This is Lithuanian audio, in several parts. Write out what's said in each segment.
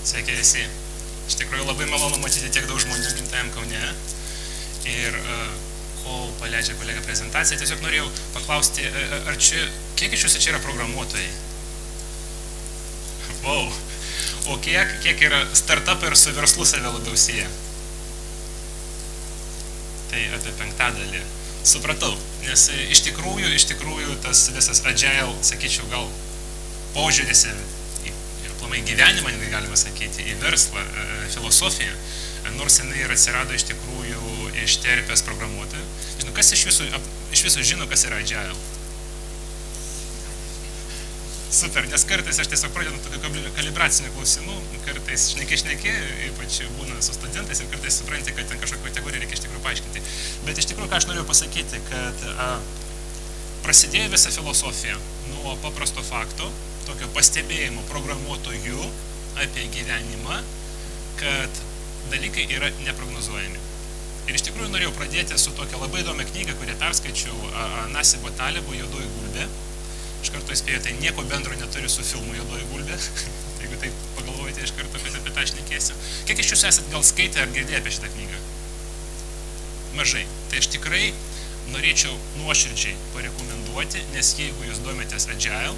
Sveiki visi. Iš tikrųjų labai malonu matyti tiek daug žmonių gimtajam Kaune. Ir kol paleidžia kolega prezentaciją, tiesiog norėjau paklausti, ar čia, kiek iš jūsų čia yra programuotojai? Wow. O kiek yra startup ir su verslu save labiau sieja? Tai apie 5/5. Supratau, nes iš tikrųjų tas visas agile, sakyčiau, gal požiūris ir aplamai gyvenimą, galima sakyti, į verslą, filosofiją, nors jinai ir atsirado iš tikrųjų iš terpės programuotojų. Žinau, kas iš viso žino, kas yra agile? Super, nes kartais aš tiesiog pradedu tokių kalibracinių klausimų, kartais šneki, ypač būna su studentais ir kartais supranti, kad ten kažkokią kategoriją reikia iš tikrųjų paaiškinti. Bet iš tikrųjų, ką aš noriu pasakyti, kad prasidėjo visa filosofija nuo paprasto fakto, tokio pastebėjimo programuotojų apie gyvenimą, kad dalykai yra neprognozuojami. Ir iš tikrųjų norėjau pradėti su tokia labai įdomia knyga, kurią perskaičiau Nasibo Talebo Juodoji gulbė. Iš karto įspėjau, tai nieko bendro neturi su filmu Juodoji gulbė. Jeigu taip pagalvojate, iš karto apie tą šnekėsiu. Kiek iš jūsų esat gal skaitę ar girdėję apie šitą knygą? Mažai. Tai aš tikrai norėčiau nuoširdžiai parekomenduoti, nes jeigu jūs domitės agile,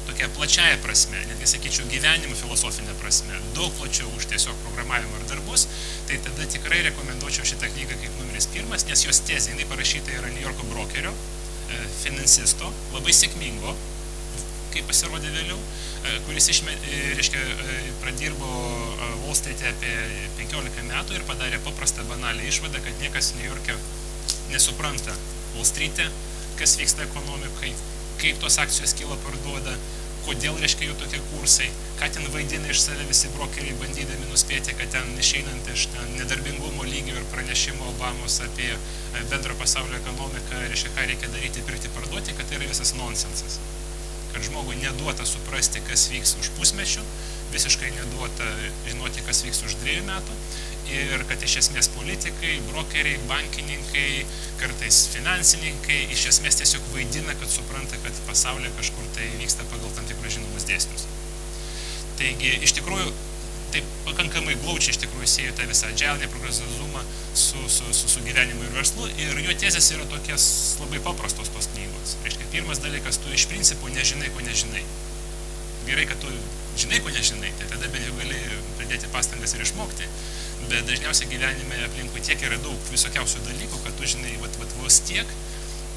tokia plačiaja prasme, netgi sakyčiau gyvenimo filosofinė prasme, daug plačiau už tiesiog programavimo ir darbus, tai tada tikrai rekomenduočiau šitą knygą kaip numeris 1, nes jos tezė, jinai parašyta yra New Yorko brokerio, finansisto, labai sėkmingo, kaip pasirodė vėliau, kuris pradirbo Wall Street'e apie 15 metų ir padarė paprastą banalią išvadą, kad niekas New York'e nesupranta Wall Street'e, kas vyksta ekonomikai, kaip tos akcijos kyla parduoda, kodėl jų tokie kursai, ką ten vaidina iš save visi brokeriai, bandydami nuspėti, kad ten išeinant iš nedarbingumo lygio ir pranešimo Obamos apie bendro pasaulio ekonomiką, ką reikia daryti, pirkti, parduoti, kad tai yra visas nonsensas. Kad žmogui neduota suprasti, kas vyks už pusmečių, visiškai neduota žinoti, kas vyks už 2 metų ir kad iš esmės politikai, brokeriai, bankininkai, kartais finansininkai iš esmės tiesiog vaidina, kad supranta, kad pasaulyje kažkur tai vyksta pagal tam tikrus žinomus dėsnius. Taigi, iš tikrųjų, taip pakankamai glaučiai iš tikrųjų siejo tą visą agile, neprognozuojamumą su gyvenimu ir verslu ir jo tezės yra tokias labai paprastos tos knygos. Reiškia, pirmas dalykas, tu iš principo nežinai, ko nežinai. Gerai, kad tu žinai, ko nežinai, tai tada bent jau gali pridėti pastangas ir išmokti. Bet dažniausiai gyvenime aplinkui tiek yra daug visokiausių dalykų, kad tu žinai vos tiek,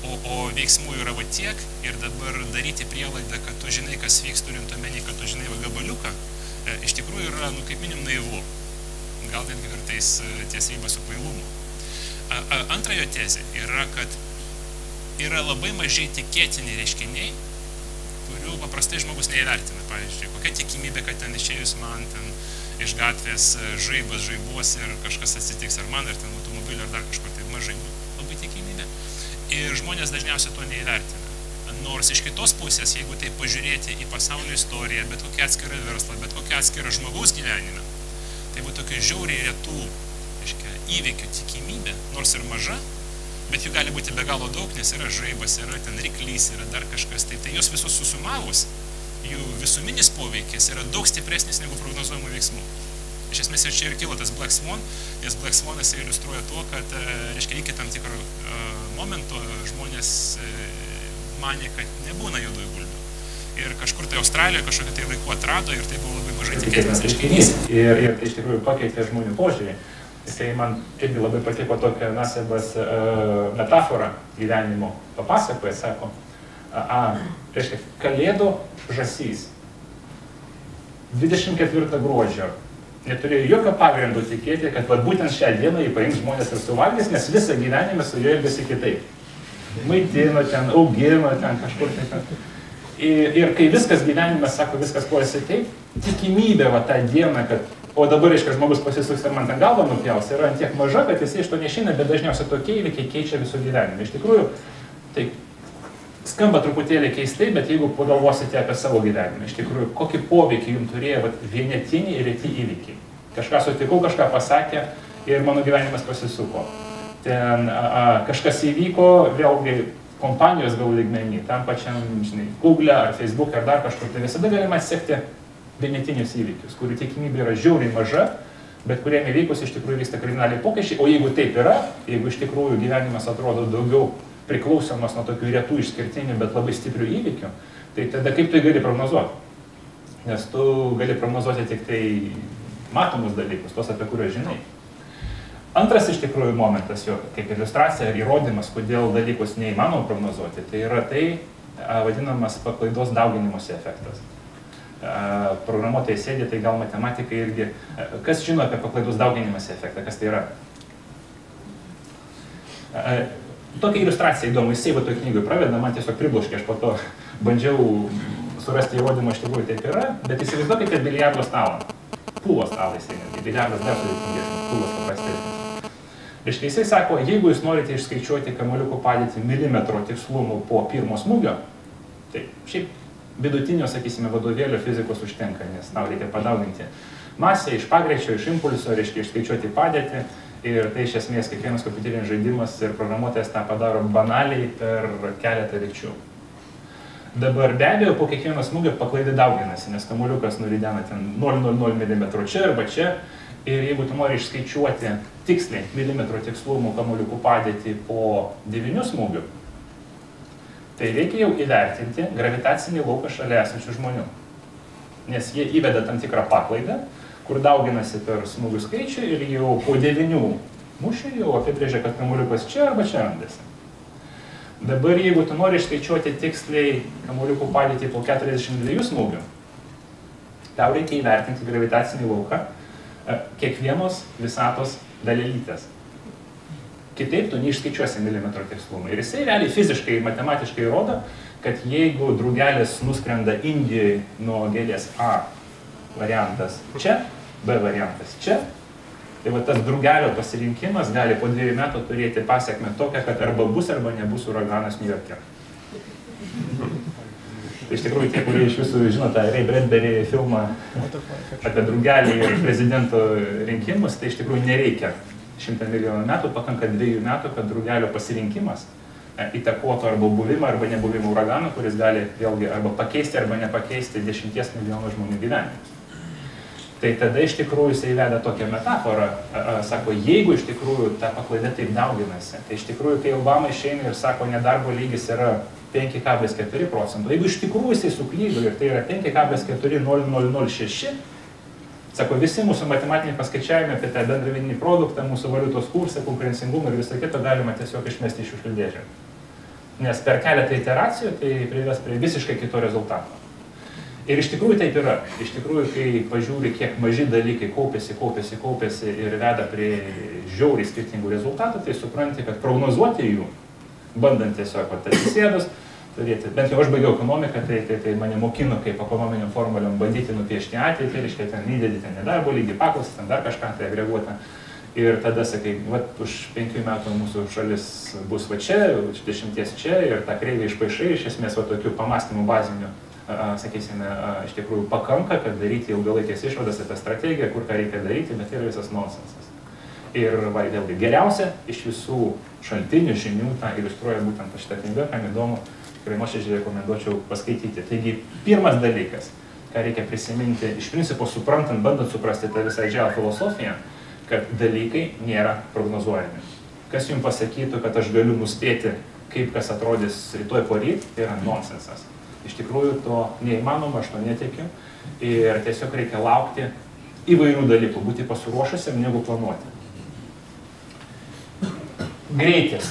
o veiksmų yra tiek ir dabar daryti prielaidą, kad tu žinai, kas vyks, turint omeny, kad tu žinai gabaliuką, iš tikrųjų yra, kaip minim, naivu. Gal netgi kartais ties riba su kvailumu. Antra jo tezė yra, kad yra labai mažai tikėtini reiškiniai, kurių paprastai žmogus neįvertina. Pavyzdžiui, kokia tikimybė, kad ten išėjus man ten iš gatvės žaibuos ir kažkas atsitiks ar man, ar ten automobilio, ar dar kažkur, tai mažai labai tikimybė. Ir žmonės dažniausiai to neįvertina. Nors iš kitos pusės, jeigu tai pažiūrėti į pasaulio istoriją, bet kokią atskirą verslą, bet kokią atskirą žmogaus gyvenimą, tai būtų tokių žiauriai retų įvykių tikimybė, nors ir maža, bet jų gali būti be galo daug, nes yra žaibas, yra ten ryklys, yra dar kažkas, tai jos visus susumavus, jų visuminis poveikis yra daug stipresnis negu prognozuojamų veiksmų. Iš esmės ir čia ir kilo tas Black Swan, nes Black Swanas iliustruoja tuo, kad iki tam tikro momento žmonės manė, kad nebūna juodųjų gulbių. Ir kažkur tai Australijoje kažkokį tai laiku atrado ir tai buvo labai mažai tikėtinas reiškinys. Ir iš tikrųjų pakeitė žmonių požiūrį. Tai man irgi labai patiko tokia Nasibas metafora gyvenimo. Papasakoja, sako, reiškia, kalėdų žąsys 24 gruodžio neturėjo jokio pagrindo tikėti, kad būtent šią dieną jį paims žmonės ir suvalgys, nes visą gyvenimą su juo elgėsi kitaip. Maitino ten, augino ten kažkur ten. Ir kai viskas gyvenime, sako, viskas klojasi taip, tikimybė tą dieną, kad o dabar, reiškia, žmogus pasisuks ir man ten galvą nupjaus, yra ant tiek maža, kad jis iš to neišeina, bet dažniausiai tokie įvykiai keičia visų gyvenimą. Iš tikrųjų, tai skamba truputėlį keistai, bet jeigu pagalvosite apie savo gyvenimą, iš tikrųjų, kokį poveikį jums turėjo vienetiniai ir reti įvykiai. Kažką sutikau, kažką pasakė ir mano gyvenimas pasisuko. Ten kažkas įvyko, vėlgi kompanijos gal lygmenį, tam pačiam, žinai, Google ar Facebook ar dar kažkur, tai visada galima atsekti vienetinius įvykius, kurių tikimybė yra žiauriai maža, bet kuriem įvykus iš tikrųjų vyksta kardinaliai pokyčiai, o jeigu taip yra, jeigu iš tikrųjų gyvenimas atrodo daugiau priklausomas nuo tokių retų išskirtinių, bet labai stiprių įvykių, tai tada kaip tu gali prognozuoti? Nes tu gali prognozuoti tik tai matomus dalykus, tos apie kuriuos žinai. Antras iš tikrųjų momentas, jo, kaip iliustracija ir įrodymas, kodėl dalykus neįmanoma prognozuoti, tai yra tai vadinamas paklaidos dauginimosi efektas. Programuotojai sėdė, tai gal matematikai irgi. Kas žino apie paklaidos dauginimosi efektą, kas tai yra? Tokia iliustracija įdomu, jisai va toj knygoj praveda, man tiesiog pribloškė, aš po to bandžiau surasti įrodymą, iš tikrųjų taip yra, bet įsivaizduokite biliardo stalą. Pūlo stalą jisai, biliardas dar sudėtingesnis, pūlas paprastesnis. Reiškia, jisai sako, jeigu jūs norite išskaičiuoti kamuoliuko padėtį milimetro tikslumu po pirmo smūgio, tai šiaip vidutinio, sakysime, vadovėlio fizikos užtenka, nes tau reikia padauginti masę iš pagreičio, iš impulso, reiškia, išskaičiuoti padėtį ir tai iš esmės kiekvienas kompiuterinis žaidimas ir programuotojas tą padaro banaliai per keletą lygčių. Dabar be abejo, po kiekvieno smūgio paklaida dauginasi, nes kamuoliukas nuridena ten 0,00 mm čia arba čia. Ir jeigu tu nori išskaičiuoti tiksliai milimetro tikslumo kamuoliukų padėtį po 9 smūgių, tai reikia jau įvertinti gravitacinį lauką šalia esančių žmonių. Nes jie įveda tam tikrą paklaidą, kur dauginasi per smūgių skaičių ir jau po 9 mušių jau apibrėžia, kad kamuoliukas čia arba čia randasi. Dabar jeigu tu nori išskaičiuoti tiksliai kamuoliukų padėtį po 42 smūgių, tau reikia įvertinti gravitacinį lauką kiekvienos visatos dalelytės. Kitaip tu neišskaičiuosi milimetro tikslumą. Ir jisai realiai fiziškai, matematiškai rodo, kad jeigu drugelis nuskrenda Indijoje nuo gėlės A variantas čia, B variantas čia, tai va tas drugelio pasirinkimas gali po 2 metų turėti pasekmę tokią, kad arba bus, arba nebus uraganas Niujorke. Iš tikrųjų, tie, kurie iš visų žino tą Ray Bradbury filmą apie drugelį ir prezidento rinkimus, tai iš tikrųjų nereikia 100 milijonų metų, pakanka 2 metų, kad drugelio pasirinkimas įtakotų arba buvimą, arba nebuvimą uragano, kuris gali vėlgi arba pakeisti, arba nepakeisti 10 milijonų žmonių gyvenimus. Tai tada iš tikrųjų jisai įveda tokią metaforą, sako, jeigu iš tikrųjų ta paklaida taip dauginasi, tai iš tikrųjų, kai Obama išeina ir sako, nedarbo lygis yra 5,4%. Jeigu iš tikrųjų jisai suklydo ir tai yra 5,40006, sako, visi mūsų matematiniai paskaičiavimai apie tą bendrą vidinį produktą, mūsų valiutos kursą, konkurencingumą ir visą kitą galima tiesiog išmesti iš šiukšlių dėžę. Nes per keletą iteracijų tai prives prie visiškai kito rezultato. Ir iš tikrųjų taip yra. Iš tikrųjų, kai pažiūri, kiek maži dalykai kaupiasi ir veda prie žiauriai skirtingų rezultatų, tai supranti, kad prognozuoti jų, bandant tiesiog atsisėdus, turėti, bent jau aš baigiau ekonomiką, tai mane mokino kaip ekonominiam formuliam bandyti nupiešti ateitį, reiškia, ten įdėdi ten nedarbo lygį, paklausą, ten dar kažką tai agreguotą. Ir tada sakai, vat, už 5 metų mūsų šalis bus va čia, už 10 čia ir tą kreivę išpaišai, iš esmės va tokių pamastymų bazinių, sakysime, iš tikrųjų pakanka, kad daryti ilgalaikės išvadas apie strategiją, kur ką reikia daryti, bet tai yra visas nonsensas. Ir vėlgi geriausia iš visų šaltinių žinių tą iliustruoja būtent šitą knygą, kam įdomu, tikrai nuoširdžiai rekomenduočiau paskaityti. Taigi, pirmas dalykas, ką reikia prisiminti, iš principo suprantant, bandant suprasti tą visą agile filosofiją, kad dalykai nėra prognozuojami. Kas jums pasakytų, kad aš galiu nuspėti, kaip kas atrodys rytoj poryt, tai yra nonsensas. Iš tikrųjų to neįmanoma, aš to netikiu ir tiesiog reikia laukti įvairių dalykų, būti pasiruošusiam negu planuoti. Greitis,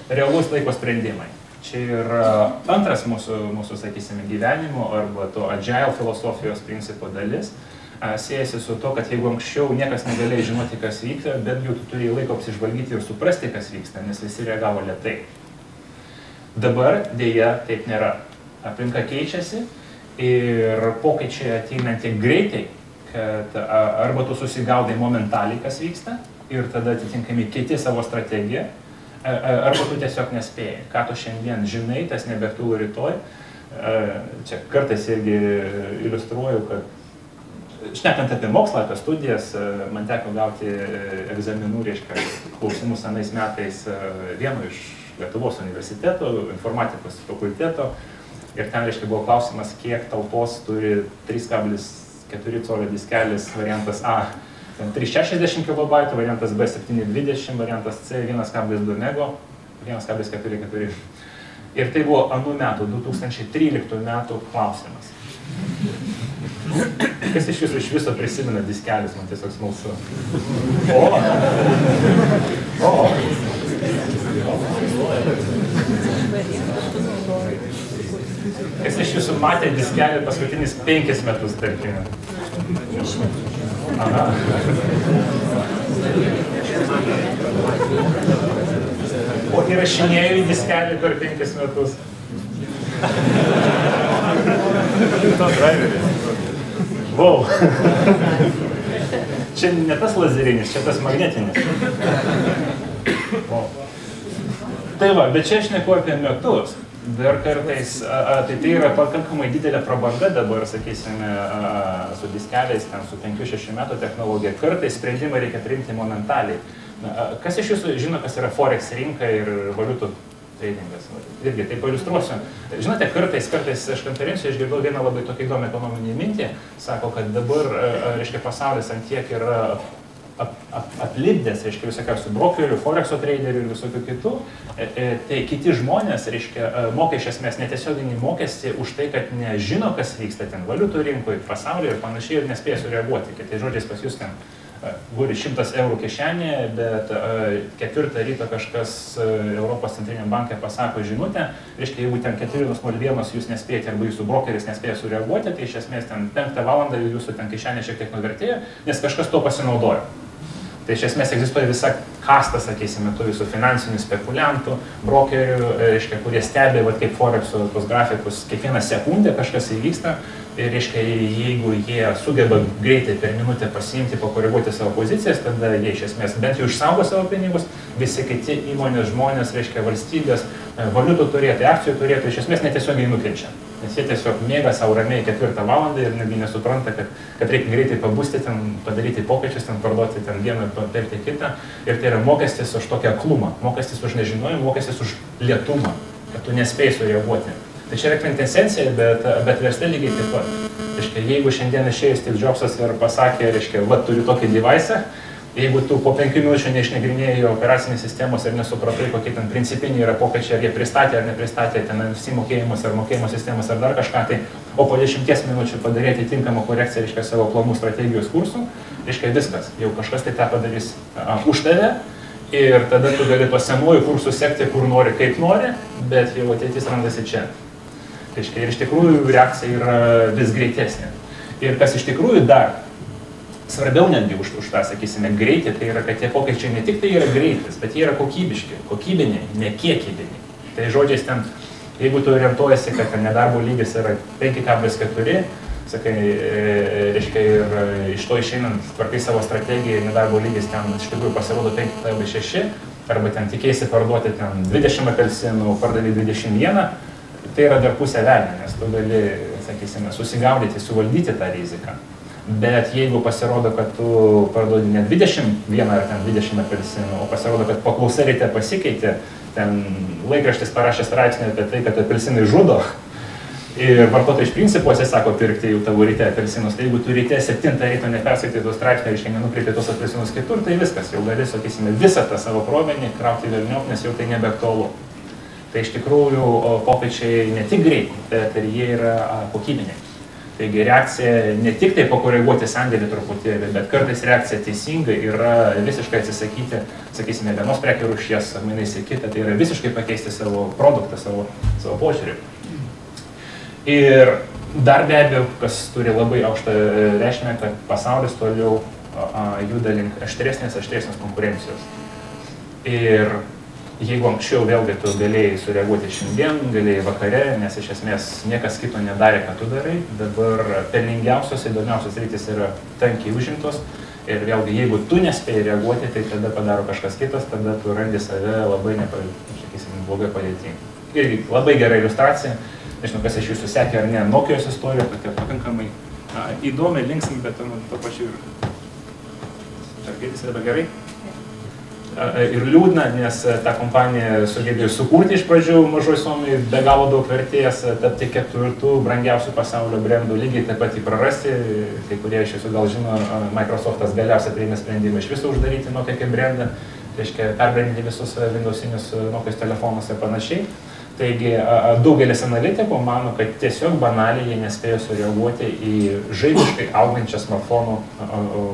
realus laiko sprendimai. Čia yra antras mūsų sakysime, gyvenimo arba to agile filosofijos principo dalis. Siejasi su to, kad jeigu anksčiau niekas negalėjo žinoti, kas vyksta, bet jau tu turėjai laiko apsižvalgyti ir suprasti, kas vyksta, nes visi reagavo lėtai. Dabar dėja taip nėra. Aplinka keičiasi ir pokyčiai ateina tiek greitai, kad arba tu susigaudai momentaliai, kas vyksta, ir tada atitinkami keiti savo strategiją, arba tu tiesiog nespėjai. Ką tu šiandien žinai, tas nebeaktualu rytoj. Čia kartais irgi iliustruoju, kad šnekant apie mokslą, apie studijas, man teko gauti egzaminų, reiškia, klausimus anais metais vieno iš Lietuvos universiteto, informatikos fakulteto, Ir ten, reiškia, buvo klausimas, kiek talpos turi 3,4 colio diskelis variantas A. Ten 360 KB, variantas B 720, variantas C 1,2 mego, 1,44. Ir tai buvo anų metų, 2013 metų klausimas. Kas iš jūsų iš viso prisimena diskelis, man tiesiog smalsu. Kas iš jūsų matė diskelį paskutinis 5 metus, tarkime? Aha. O įrašinėjau į diskelį per 5 metus. Wow. Čia ne tas lazerinis, čia tas magnetinis. Wow. Tai va, bet čia aš neku apie metus. Dar kartais, tai yra pakankamai didelė prabanga dabar, sakysime, su diskeliais, ten su 5-6 metų technologija. Kartais sprendimą reikia priimti momentaliai. Kas iš jūsų žino, kas yra Forex rinka ir valiutų tradingas? Irgi taip iliustruosiu. Žinote, kartais aš konferencijoje išgirdau vieną labai tokią įdomią ekonominį mintį. Sako, kad dabar, reiškia, pasaulis ant tiek yra aplipdęs, reiškia, visokiausių brokerių, Forexo traderių ir visokių kitų. Tai kiti žmonės, reiškia, moka iš esmės netiesioginį mokestį už tai, kad nežino, kas vyksta ten valiutų rinkoje, pasaulyje ir panašiai ir nespėja sureaguoti. Kitais žodžiais pas jūs ten guri 100 eurų kišenėje, bet 4 ryto kažkas Europos centriniam banke pasako žinutę, reiškia, jeigu ten 4:01 jūs nespėjate arba jūsų brokeris nespėja sureaguoti, tai iš esmės ten 5 valandą jūsų ten kišenė šiek tiek nuvertėjo, nes kažkas to pasinaudojo. Tai iš esmės egzistuoja visa kasta, sakysime, tų visų finansinių spekuliantų, brokerių, reiškia, kurie stebi, kaip Forexo tos grafikus, kiekvieną sekundę kažkas įvyksta. Ir, reiškia, jeigu jie sugeba greitai per minutę pasiimti, pakoreguoti savo pozicijas, tada jie iš esmės bent jau išsaugo savo pinigus, visi kiti įmonės žmonės, reiškia, valstybės, valiutų turėtojai, akcijų turėtojai, iš esmės netiesiogiai nukenčia. Nes jie tiesiog miega savo ramiai 4 valandą ir netgi nesupranta, kad reikia greitai pabusti, ten padaryti pokyčius, ten parduoti ten vieną, perti kitą. Ir tai yra mokestis už tokią aklumą, mokestis už nežinojimą, mokestis už lėtumą, kad tu nespėjai sureaguoti. Tai čia yra kvintesencija, bet versle lygiai taip pat. Reiškia, jeigu šiandien išėjus Steve Jobsas ir pasakė, reiškia, va, turiu tokį device'ą, jeigu tu po 5 minučių neišnagrinėjai operacinės sistemos ir nesupratai, kokie ten principiniai yra pokyčiai, ar jie pristatė ar nepristatė ten mokėjimus ar mokėjimo sistemas ar dar kažką, tai, o po 10 minučių padaryti tinkamą korekciją, reiškia, savo planų, strategijos kursų, reiškia, viskas, jau kažkas tai tą padarys už tave. Ir tada tu gali tuos senuojų kursų sekti, kur nori, kaip nori, bet jau ateitis randasi čia. Ir iš tikrųjų reakcija yra vis greitesnė. Ir kas iš tikrųjų dar svarbiau netgi už tą, sakysime, greitį, tai yra, kad tie pokyčiai ne tik tai yra greitis, bet jie yra kokybiški, kokybiniai, ne kiekybiniai. Tai žodžiais ten, jeigu tu orientuojasi, kad nedarbo lygis yra 5,4, sakai, reiškia, ir iš to išeinant tvarkai savo strategiją, nedarbo lygis ten iš tikrųjų pasirodo 5,6, arba ten tikėsi parduoti ten 20 apelsinų, pardavai 21, tai yra dar pusė velnio, nes tu gali, sakysime, susigaudyti, suvaldyti tą riziką. Bet jeigu pasirodo, kad tu parduodi ne 21 ar ten 20 apelsinų, o pasirodo, kad paklausa ryte pasikeitė, ten laikraštis parašė straipsnį apie tai, kad apelsinai žudo ir vartotojai iš principo atsisako pirkti jau tavo ryte apelsinus, tai jeigu tu ryte 7 ryto neperskaitai to straipsnio, reiškia, nenukreipti tos apelsinus kitur, tai viskas, jau gali, sakysime, visą tą savo krovinį krauti velniop, nes jau tai nebeaktualu. Tai iš tikrųjų pokyčiai ne tik greiti, bet ir jie yra kokybiniai. Taigi reakcija ne tik tai pakoreguoti sandėlį truputėlį, bet kartais reakcija teisingai yra visiškai atsisakyti, sakysime, vienos prekių rūšies, mainais į kitą, tai yra visiškai pakeisti savo produktą, savo požiūrį. Ir dar be abejo, kas turi labai aukštą reikšmę, kad pasaulis toliau juda link aštresnės konkurencijos. Ir jeigu anksčiau vėlgi tu galėjai sureaguoti šiandien, galėjai vakare, nes iš esmės niekas kito nedarė, ką tu darai, dabar pelningiausios, įdomiausios rytis yra tankiai užimtos ir vėlgi, jeigu tu nespėjai reaguoti, tai tada padaro kažkas kitas, tada tu randi save labai, sakysim, blogai padėti. Irgi labai gera iliustracija, nežinau, kas iš jūsų sekė ar ne, Nokijos istorija, tokia pakankamai įdomi, linksmi, bet tuo pačiu ir... Ar girdisi dabar gerai? ir liūdna, nes ta kompanija sugebėjo sukurti iš pradžių mažoj Suomijai be galo daug vertės, tapti 4 brangiausių pasaulio brandų, lygiai taip pat jį prarasti. Kai kurie iš jūsų gal žino, Microsoftas galiausiai priėmė sprendimą iš viso uždaryti Nokia kaip brandą, reiškia perbrandinti visus Windowsinius Nokios telefonus ir panašiai. Taigi daugelis analitikų mano, kad tiesiog banaliai jie nespėjo sureaguoti į žaibiškai augančią smartfonų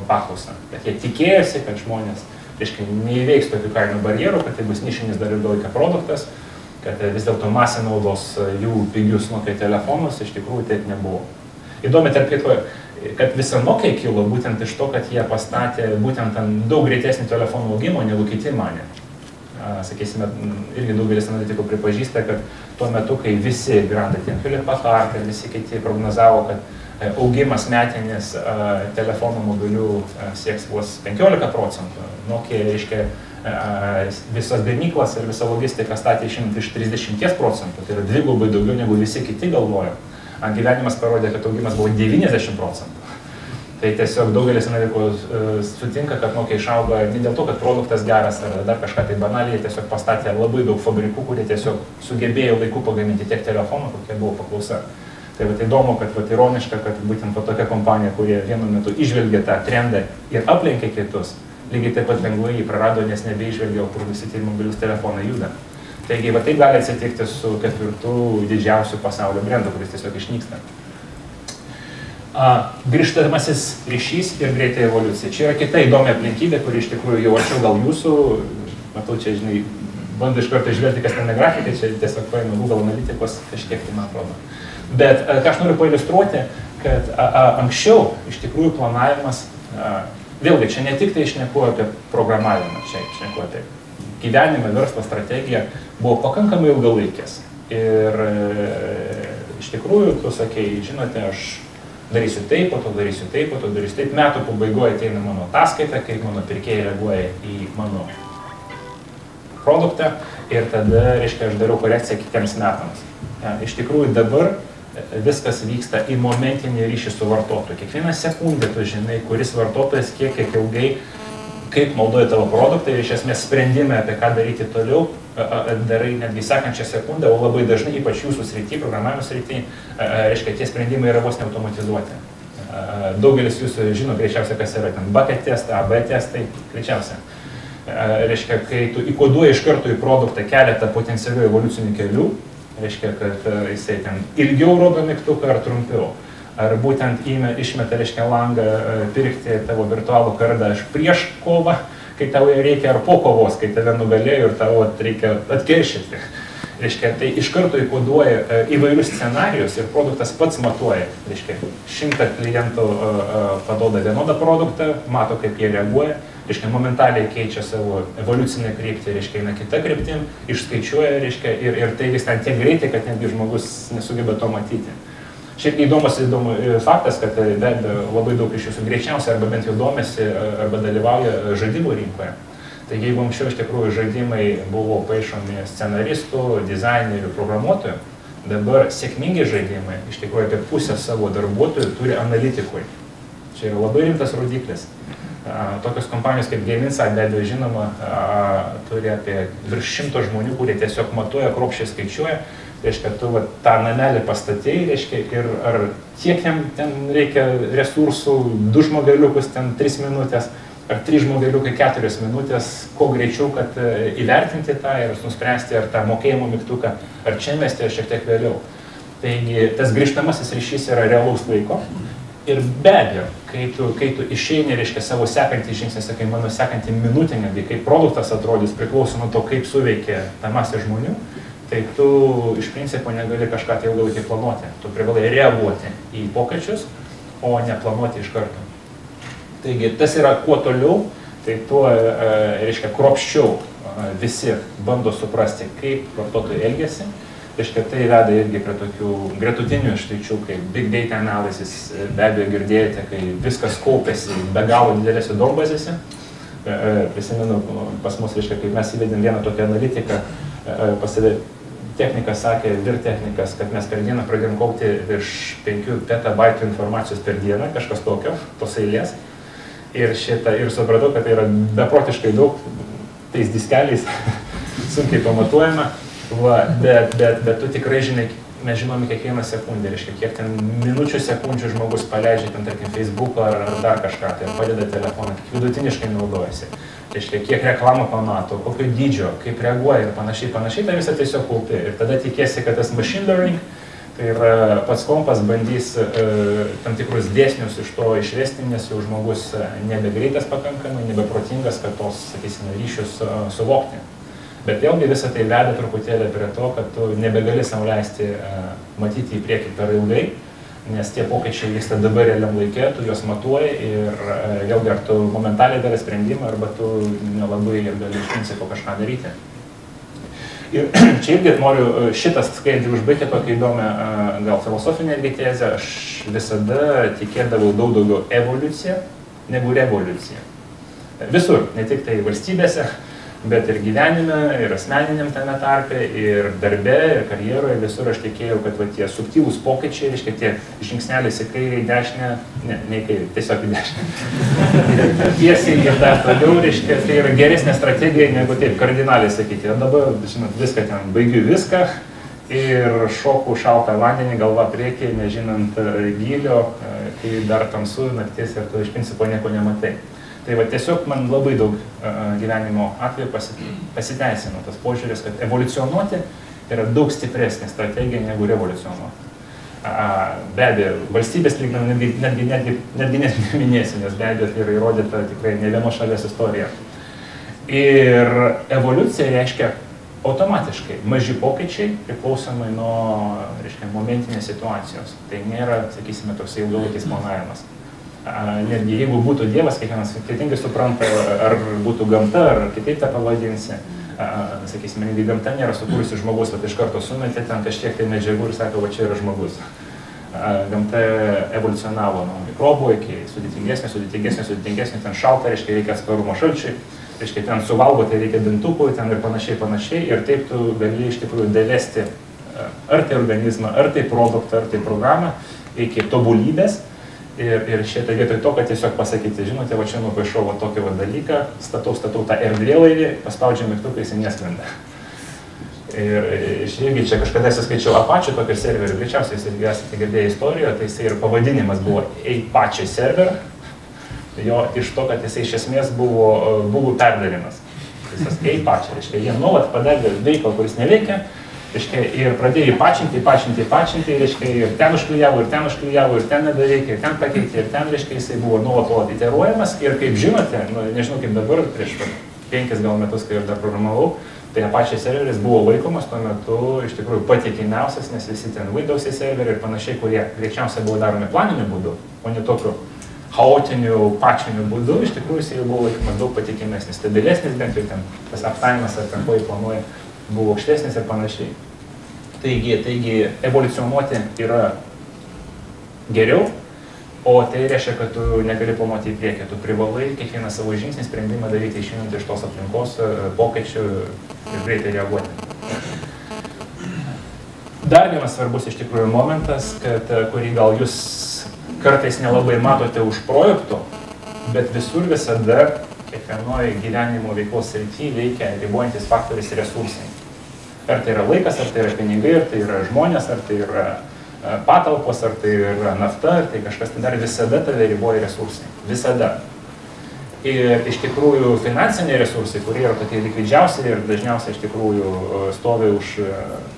paklausą. Bet jie tikėjosi, kad žmonės neįveiks tokių kainų barjerų, kad tai bus nišinis dar ilgalaikio produktas, kad vis dėlto masė naudos jų pigius Nokia telefonus, iš tikrųjų taip nebuvo. Įdomi, tarp kitko, kad visa Nokia kilo būtent iš to, kad jie pastatė būtent ant daug greitesnį telefonų augimo, negu kiti manė. Sakysime, irgi daugelis analitikų pripažįsta, kad tuo metu, kai visi grandai, Hewlett Packard ir visi kiti prognozavo, kad augimas metinis telefonų mobilių sieks vos 15%, Nokia, reiškia, visas gamyklas ir visa logistika statė išimti iš 30%, tai yra dvigubai daugiau negu visi kiti galvojo. Gyvenimas parodė, kad augimas buvo 90%. Tai tiesiog daugelis analitikų sutinka, kad Nokia išaugo ne dėl to, kad produktas geras ar dar kažką tai banaliai, tiesiog pastatė labai daug fabrikų, kurie tiesiog sugebėjo laiku pagaminti tiek telefonų, kokia buvo paklausa. Tai įdomu, kad ironiška, kad būtent tokia kompanija, kurie vienu metu išvelgė tą trendą ir aplenkė kitus, lygiai taip pat lengvai jį prarado, nes nebeižvelgė, kur visi tie mobilius telefonai juda. Taigi, tai gali atsitikti su 4 didžiausių pasaulio brandų, kuris tiesiog išnyksta. Grįžtamasis ryšys ir greitai evoliucija. Čia yra kita įdomi aplinkybė, kuri iš tikrųjų jau arčiau gal jūsų, matau čia, žinai, bando iš karto išvelgti, kas ten grafika, čia tiesiog paėmė Google Analytikos kažkiek, tai man atrodo. Bet ką aš noriu pailiustruoti, kad anksčiau iš tikrųjų planavimas, vėlgi, čia ne tik tai šneku apie programavimą, čia šneku apie gyvenimą, verslo strategiją, buvo pakankamai ilgalaikės. Ir iš tikrųjų, tu sakei, žinote, aš darysiu taip, po to darysiu taip, po to darysiu taip. Metų pabaigoje ateina mano ataskaita, kaip mano pirkėjai reaguoja į mano produktą ir tada, reiškia, aš darau korekciją kitiems metams. Iš tikrųjų dabar viskas vyksta į momentinį ryšį su vartotoju. Kiekvieną sekundę tu žinai, kuris vartotojas kiek ilgai, kaip naudoja tavo produktą ir iš esmės sprendimai apie ką daryti toliau darai netgi sekančią sekundę, o labai dažnai, ypač jūsų srity, programavimo srity, reiškia, tie sprendimai yra vos neautomatizuoti. Daugelis jūsų žino greičiausiai, kas yra ten bucket testai, AB testai, greičiausiai. Reiškia, kai tu įkoduoji iš karto į produktą keletą potencialių evoliucinių kelių, reiškia, kad jisai ten ilgiau rodo mygtuką ar trumpiau. Ar būtent išmeta, reiškia, langą pirkti tavo virtualų kardą prieš kovą, kai tavo reikia, ar po kovos, kai tave nugalėjo ir tavo reikia atkeršyti. Reiškia, tai iš karto įkoduoja įvairius scenarijus ir produktas pats matuoja. Reiškia, 100 klientų paduoda vienodą produktą, mato, kaip jie reaguoja, reiškia, momentaliai keičia savo evoliucinę kryptį, reiškia, eina kita kryptim, išskaičiuoja, reiškia, ir tai vis ten tiek greitai, kad netgi žmogus nesugeba to matyti. Šiaip įdomus faktas, kad be abejo labai daug iš jūsų greičiausiai arba bent jau domisi arba dalyvauja žaidimų rinkoje. Taigi jeigu anksčiau iš tikrųjų žaidimai buvo paišomi scenaristų, dizainerių, programuotojų, dabar sėkmingi žaidimai iš tikrųjų apie pusę savo darbuotojų turi analitikui. Čia yra labai rimtas rodiklis. Tokios kompanijos kaip Game Insight, be abejo žinoma, turi apie virš 100 žmonių, kurie tiesiog matuoja, kruopščiai skaičiuoja. Reiškia, tu tą namelį pastatėjai, reiškia, ir ar tiek jam ten reikia resursų, 2 žmogeliukus ten 3 minutės, ar 3 žmogeliukai 4 minutės, kuo greičiau, kad įvertinti tą ir nuspręsti, ar tą mokėjimo mygtuką, ar čia mesti, ar šiek tiek vėliau. Taigi, tas grįžtamasis ryšys yra realaus laiko. Ir be abejo, kai tu išeini, reiškia, savo sekantį žingsnį, sakai, mano sekantį minutę, netgi kaip produktas atrodys, priklauso nuo to, kaip suveikia ta masė žmonių, tai tu iš principo negali kažką tai ilgalaikį planuoti. Tu privalai reaguoti į pokyčius, o ne planuoti iš karto. Taigi, tas yra kuo toliau, tai tuo, reiškia, kruopščiau visi bando suprasti, kaip vartotojai elgiasi. Reiškia, tai veda irgi prie tokių gretutinių išeičių, kaip Big Data Analysis, be abejo girdėjote, kai viskas kaupėsi be galo didelėse duombazėse. Prisimenu, pas mus, reiškia, kai mes įvedėm vieną tokią analitiką, pas save technikas sakė, technikas, kad mes per dieną pradėjom kaupti virš 5 petabaitų informacijos per dieną, kažkas tokio, tos eilės. Ir supratau, kad tai yra beprotiškai daug. tais diskeliais sunkiai pamatuojama, bet tu tikrai žinai, mes žinome kiekvieną sekundę, reiškia, kiek ten minučių sekundžių žmogus paleidžia ten, tarkim, Facebooką ar dar kažką, tai padeda telefoną, kiek vidutiniškai naudojasi, reiškia, kiek reklamą pamato, kokio dydžio, kaip reaguoja ir panašiai, tai visą tiesiog kaupi. Ir tada tikėsi, kad tas machine learning, tai yra pats kompas bandys tam tikrus dėsnius iš to išvesti, nes jau žmogus nebegreitas pakankamai, nebeprotingas, kad tos, sakysime, ryšius suvokti. Bet vėlgi visą tai veda truputėlį prie to, kad tu nebegali sau leisti matyti į priekį per ilgai, nes tie pokyčiai vyksta dabar realiam laikė, tu juos matuoji ir vėlgi ar tu momentaliai darai sprendimą, arba tu nelabai gali iš principo kažką daryti. Ir čia irgi noriu šitas skaidrį užbaigti tokią įdomią gal filosofinę irgi tezę. Aš visada tikėdavau daug daugiau evoliuciją negu revoliuciją. Visur, ne tik tai valstybėse, bet ir gyvenime, ir asmeniniam tame tarpe, ir darbe, ir karjeroje, visur aš tikėjau, kad va, tie subtilūs pokyčiai, reiškia, tie žingsnelis į kairę, į dešinę, ne į kairę, tiesiog į dešinę. Tiesiai ir dar toliau, reiškia, tai yra geresnė strategija, negu taip kardinaliai sakyti. Ir dabar, žinot, viską ten, baigiu viską ir šoku šaltą vandenį, galva priekį, nežinant gylio, kai dar tamsu, naktis ir tu iš principo nieko nematai. Tai va tiesiog man labai daug gyvenimo atveju pasiteisino tas požiūris, kad evoliucionuoti yra daug stipresnė strategija negu revoliucionuoti. Be abejo, valstybės lygmenį netgi neminėsiu, nes be abejo tai yra įrodyta tikrai ne vieno šalies istorija. Ir evoliucija reiškia automatiškai maži pokyčiai priklausomai nuo, reiškia, momentinės situacijos. Tai nėra, sakysime, toks ilgalaikis planavimas. Netgi jeigu būtų Dievas, kiekvienas skirtingai supranta, ar būtų gamta, ar kitaip tą pavadinsi, sakysime, netgi gamta nėra sukūrusi žmogus, bet iš karto sumetė ten kažkiek tai medžiagų ir sako, va čia yra žmogus. Gamta evoliucionavo nuo mikrobų iki sudėtingesnio, ten šalta, reiškia, reikia atsparumo šalčiui, reiškia, ten suvalgo, tai reikia dantukų, ten ir panašiai, ir taip tu gali iš tikrųjų davesti ar tai organizmą, ar tai produktą, ar tai programą iki tobulybės. Ir šitą vietoj to, kad tiesiog pasakyti, žinote, va čia nupaišau va tokį va dalyką, statau tą erdvėlaivį, paspaudžiu mygtuką, jis neskrenda. Ir irgi čia kažkada skaičiau Apache tokį serverį, greičiausiai jūs irgi esate girdėję istoriją, tai jisai ir pavadinimas buvo Apache server, jo iš to, kad jisai iš esmės buvo perdarimas. Visas Apache, reiškia, jie nuolat padarė veiklą, kuris neveikia, reiškia, ir pradėjo pačinti, reiškia, ir ten užklijavo, ir ten nedaveikia, ir ten pakeitė, ir ten, reiškia, jisai buvo nuolat iteruojamas. Ir kaip žinote, nežinau kaip dabar, prieš 5 gal metus, kai aš dar programavau, tai Apache serveris buvo laikomas tuo metu iš tikrųjų patikimiausias, nes visi ten Windows serveriai ir panašiai, kurie greičiausiai buvo daromi planiniu būdu, o ne tokiu chaotiniu, pačiniu būdu, iš tikrųjų jisai buvo laikomas daug patikimesnis, stabilesnis, bent jau ten tas aptaimas ar ten ko įplanuoja, buvo aukštesnis ir panašiai. Taigi evoliucionuoti yra geriau, o tai reiškia, kad tu negali planuoti į priekį, tu privalai kiekvieną savo žingsnį sprendimą daryti išeinant iš tos aplinkos pokyčių ir greitai reaguoti. Dar vienas svarbus iš tikrųjų momentas, kurį gal jūs kartais nelabai matote už projektų, bet visur visada kiekvienoje gyvenimo veiklos srityje veikia ribojantis faktorius resursai. Ar tai yra laikas, ar tai yra pinigai, ar tai yra žmonės, ar tai yra patalpos, ar tai yra nafta, ar tai kažkas, tai dar visada tave riboja resursai. Visada. Ir iš tikrųjų finansiniai resursai, kurie yra tokie likvidžiausi ir dažniausiai iš tikrųjų stovi už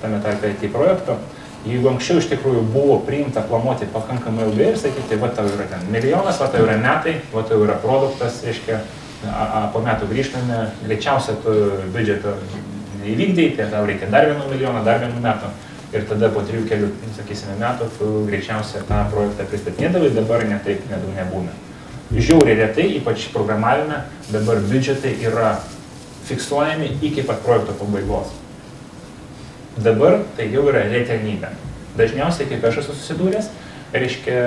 tame tarpe IT projekto, jeigu anksčiau iš tikrųjų buvo priimta planuoti pakankamai ilgai ir sakyti, va tau yra ten milijonas, va tau yra metai, va tau yra produktas, reiškia, po metų grįžtame, greičiausia tu biudžetą įvykdai, tai tau reikia dar 1 milijoną, dar 1 metų. Ir tada po 3-4, sakysime, metų tu greičiausiai tą projektą pristatinėdavai, dabar netaip nebūna. Žiauriai retai, ypač programavime, dabar biudžetai yra fiksuojami iki pat projekto pabaigos. Dabar tai jau yra retenybė. Dažniausiai, kaip aš esu susidūręs, reiškia,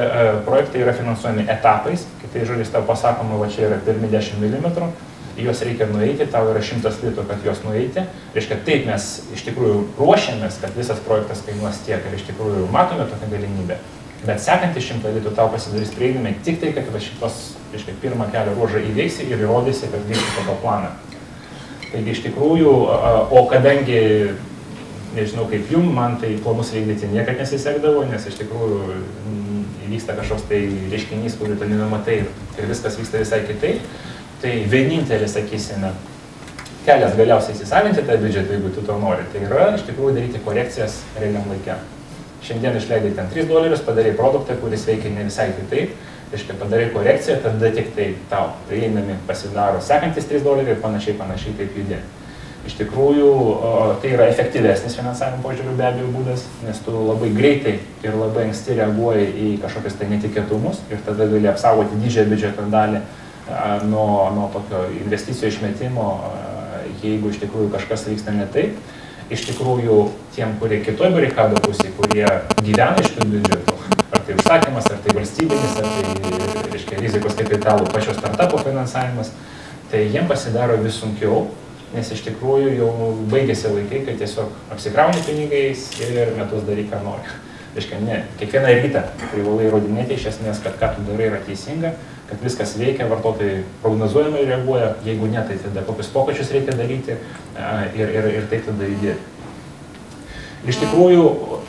projektai yra finansuojami etapais, kitai žodžiais tau pasakoma, va čia yra pirmi 10 mm, juos reikia nueiti, tau yra 100 litų, kad juos nueiti. Reiškia, taip mes iš tikrųjų ruošiamės, kad visas projektas kainuos tiek ir iš tikrųjų matome tokią galimybę. Bet sekantį 100 litų tau pasidarys prieinami tik tai, kad va šitos, reiškia, pirmą kelio ruožą įveiksi ir įrodysi, kad vykti pagal planą. Taigi iš tikrųjų, o kadangi, nežinau kaip jum, man tai planus vykdyti niekad nesisekdavo, nes iš tikrųjų vyksta kažkoks tai reiškinys, kurį tu nenamatai ir viskas vyksta visai kitaip, tai vienintelis, sakysime, kelias galiausiai įsisavinti tą biudžetą, jeigu tu to nori, tai yra iš tikrųjų daryti korekcijas realiam laike. Šiandien išleidai ten $3, padarai produktą, kuris veikia ne visai kitaip, reiškia padarai korekciją, tada tik tai tau prieinami pasidaro sekantis $3 ir panašiai taip judė. Iš tikrųjų, tai yra efektyvesnis finansavimo požiūrių be abejo būdas, nes tu labai greitai ir labai anksti reaguoji į kažkokius tai netikėtumus ir tada gali apsaugoti didžiąją biudžeto dalį nuo tokio investicijų išmetimo, jeigu iš tikrųjų kažkas vyksta ne taip. Iš tikrųjų, tiem, kurie kitoj barikado pusėje, kurie gyvena iš tų biudžetų, ar tai užsakymas, ar tai valstybinis, ar tai, reiškia, rizikos kapitalų pačio startupo finansavimas, tai jiem pasidaro vis sunkiau, nes iš tikrųjų jau baigėsi laikai, kai tiesiog apsikrauni pinigais ir metus daryk, ką nori. Reiškia, ne, kiekvieną rytą privalai įrodinėti iš esmės, kad ką tu darai yra teisinga, kad viskas veikia, vartotojai prognozuojamai reaguoja, jeigu ne, tai tada kokius pokyčius reikia daryti ir taip tada judėti. Iš tikrųjų,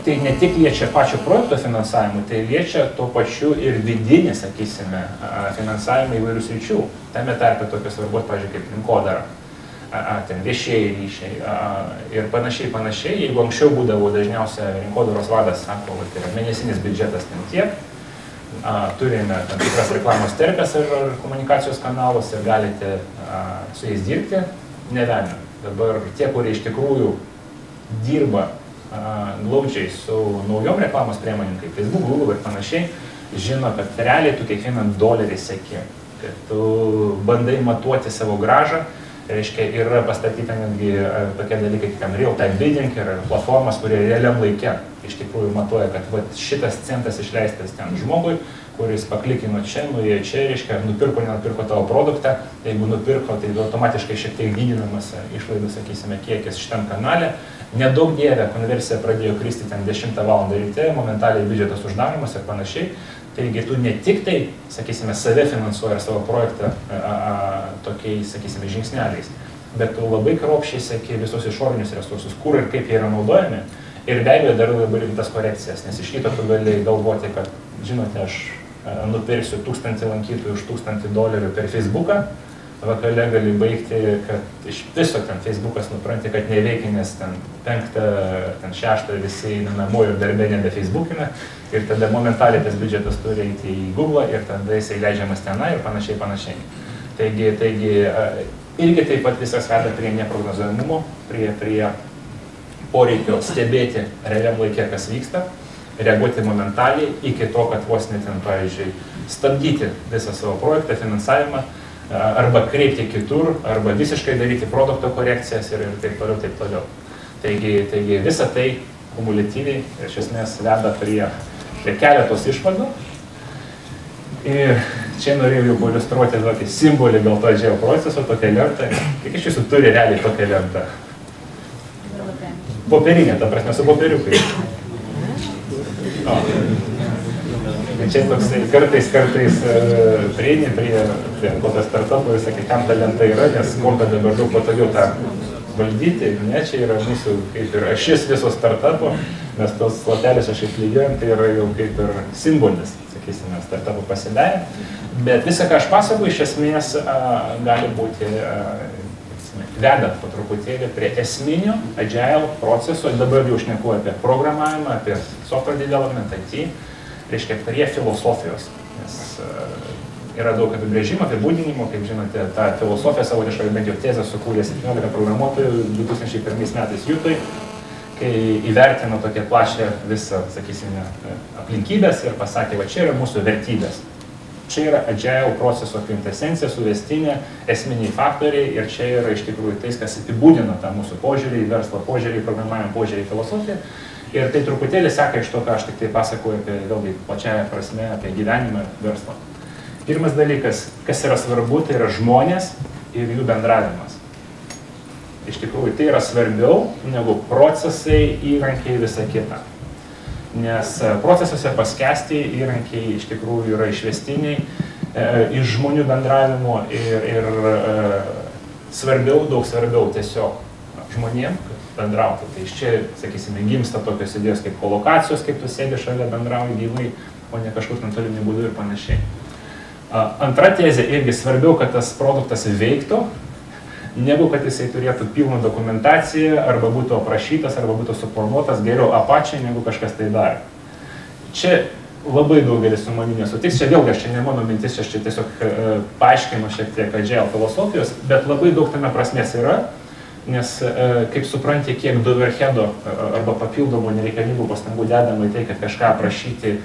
tai ne tik liečia pačio projekto finansavimą, tai liečia tuo pačiu ir vidinį, sakysime, finansavimą įvairių sričių. Tame tarpe tokios svarbos, pavyzdžiui, kaip rinkodara, ten viešieji ryšiai ir panašiai. Jeigu anksčiau būdavo dažniausia rinkodaros vadas, sako, tai yra mėnesinis biudžetas ten tiek, turime tam tikras reklamos terpes ir komunikacijos kanalus ir galite su jais dirbti, nevelnio. Dabar tie, kurie iš tikrųjų dirba glaudžiai su naujom reklamos priemonėm, kaip Facebook, Google ir panašiai, žino, kad realiai tu kiekvieną $1 seki, kad tu bandai matuoti savo gražą. Reiškia, yra pastatyta netgi tokie dalykai kaip real-time bidding ir platformas, kurie realiam laike iš tikrųjų matuoja, kad šitas centas išleistas ten žmogui, kuris paklikino čia, nuėjo čia, reiškia, nupirko, nenupirko tavo produktą. Jeigu nupirko, tai automatiškai šiek tiek didinamas išlaidų, sakysime, kiekis šitam kanale. Nedaug dievė, konversija pradėjo kristi ten 10 val. Ryte, momentaliai biudžetas uždaromas ir panašiai. Taigi tu ne tik tai, sakysime, save finansuoji savo projektą tokiais, sakysime, žingsneliais, bet tu labai kruopščiai seki visus išorinius resursus, kur ir kaip jie yra naudojami. Ir be abejo darai labai rimtas korekcijas, nes iš ryto tu gali galvoti, kad, žinote, aš nupirksiu 1000 lankytojų už $1000 per Facebooką, vakale gali baigti, kad iš viso ten Facebookas nupranti, kad neveikia, nes ten 5, ten 6 visi eina namo ir darbė nebe Facebookina ir tada momentaliai tas biudžetas turi eiti į Google ir tada jisai leidžiamas tenai ir panašiai. Taigi, irgi taip pat viskas veda prie neprognozuojamumo, prie poreikio stebėti realiam laikė, kas vyksta, reaguoti momentaliai iki to, kad vos net ten, pavyzdžiui, stabdyti visą savo projektą, finansavimą, arba kreipti kitur, arba visiškai daryti produkto korekcijas ir taip toliau. Taigi visa tai kumuliatyviai iš esmės veda prie keletos išvadų. Ir čia norėjau jau iliustruoti tokį simbolį gal to Agile proceso, tokią lentą. Kiek iš jūsų turi realiai tokią lentą? Popierinė, ta prasme, su popieriukai. Čia toksai kartais prieini prie kokio startupo ir sakai, kam ta lenta yra, nes kompą dabar daug patogiau tą valdyti. Ne, čia yra mūsų kaip ir ašis viso startupo, mes tos latelės aš išlygiuojam, tai yra jau kaip ir simbolis, sakysime, startupo pasidarė. Bet visą, ką aš pasakoju, iš esmės gali būti vedant po truputėlį prie esminio Agile proceso, dabar jau šnekuoju apie programavimą, apie software development, IT, reiškia prie filosofijos, nes yra daug apibrėžimų, apibūdinimų, kaip žinote, tą filosofiją savo kažkokią bent jau tezę sukūrė 17 programuotojų 2001 metais Jutoj, kai įvertino tokią plačią visą, sakysime, aplinkybės ir pasakė, va čia yra mūsų vertybės. Čia yra Agile proceso kvintesencija, suvestinė, esminiai faktoriai ir čia yra iš tikrųjų tai, kas apibūdina tą mūsų požiūrį, verslo požiūrį, programavimo požiūrį, filosofiją. Ir tai truputėlį seka iš to, ką aš tik tai pasakoju apie, vėlgi, plačiąją prasme, apie gyvenimą verslą. Pirmas dalykas, kas yra svarbu, tai yra žmonės ir jų bendravimas. Iš tikrųjų, tai yra svarbiau negu procesai, įrankiai, visa kita. Nes procesuose paskesti įrankiai iš tikrųjų yra išvestiniai iš žmonių bendravimo ir daug svarbiau tiesiog žmonėm, kad bendrautų. Tai iš čia, sakysime, gimsta tokios idėjos kaip kolokacijos, kaip tu sėdi šalia bendrauji gyvai, o ne kažkur nuotoliniu būdu ir panašiai. Antra tezė irgi svarbiau, kad tas produktas veiktų, negu kad jisai turėtų pilną dokumentaciją, arba būtų aprašytas, arba būtų suformuotas geriau apačiai, negu kažkas tai darė. Čia labai daugelis su manimi nesutiks, čia vėlgi, čia ne mano mintis, aš čia tiesiog paaiškinu šiek tiek agile filosofijos, bet labai daug tame prasmės yra, nes kaip supranti, kiek overheado arba papildomų nereikalingų pastangų dedama į tai, kad kažką aprašyti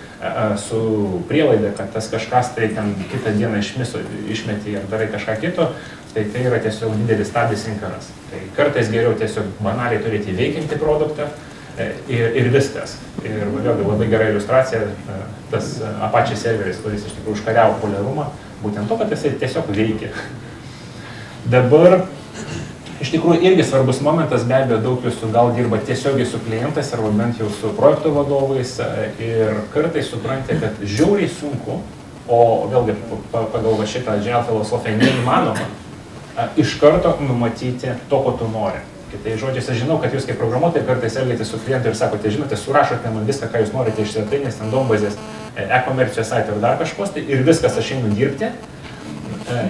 su prielaida, kad tas kažkas tai ten kitą dieną išmeti ir darai kažką kito, tai tai yra tiesiog didelis stabdis inkaras. Tai kartais geriau tiesiog banaliai turėti veikiantį produktą ir viskas. Ir vėlgi labai gera iliustracija, tas Apache serveris, kuris iš tikrųjų užkariavo populiarumą, būtent to, kad jisai tiesiog veikia. Dabar iš tikrųjų irgi svarbus momentas, be abejo, daug jūsų gal dirba tiesiogiai su klientais arba bent jau su projektų vadovais ir kartais suprantate, kad žiauriai sunku, o vėlgi pagal šitą agile filosofiją neįmanoma iš karto numatyti to, ko tu nori. Kitai žodžiais, aš žinau, kad jūs kaip programuotojai kartais elgiatės su klientu ir sakote, žinote, surašote man viską, ką jūs norite iš svetainės, ten dombazės, e-komercijos saito ir dar kažkos, tai ir viskas aš einu dirbti.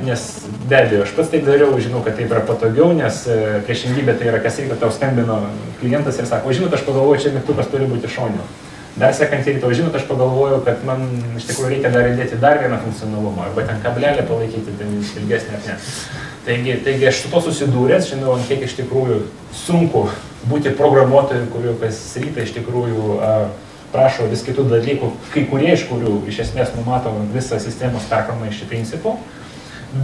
Nes be abejo, aš pats taip dariau, žinau, kad taip yra patogiau, nes priešingybė tai yra, kas reikia, tau skambino klientas ir sako, žinot, aš pagalvoju, čia mygtukas turi būti šoniu. Dar sekantį rytą, žinot, aš pagalvoju, kad man iš tikrųjų reikia dar įdėti dar vieną funkcionalumą, arba ten kablelį palaikyti, ten ilgesnį ar ne. Taigi aš su to susidūręs, žinau, kiek iš tikrųjų sunku būti programuotoju, kuriuo kas rytą iš tikrųjų prašo vis kitų dalykų, kai kurie iš kurių iš esmės numato visą sistemos perkrovimą iš principų.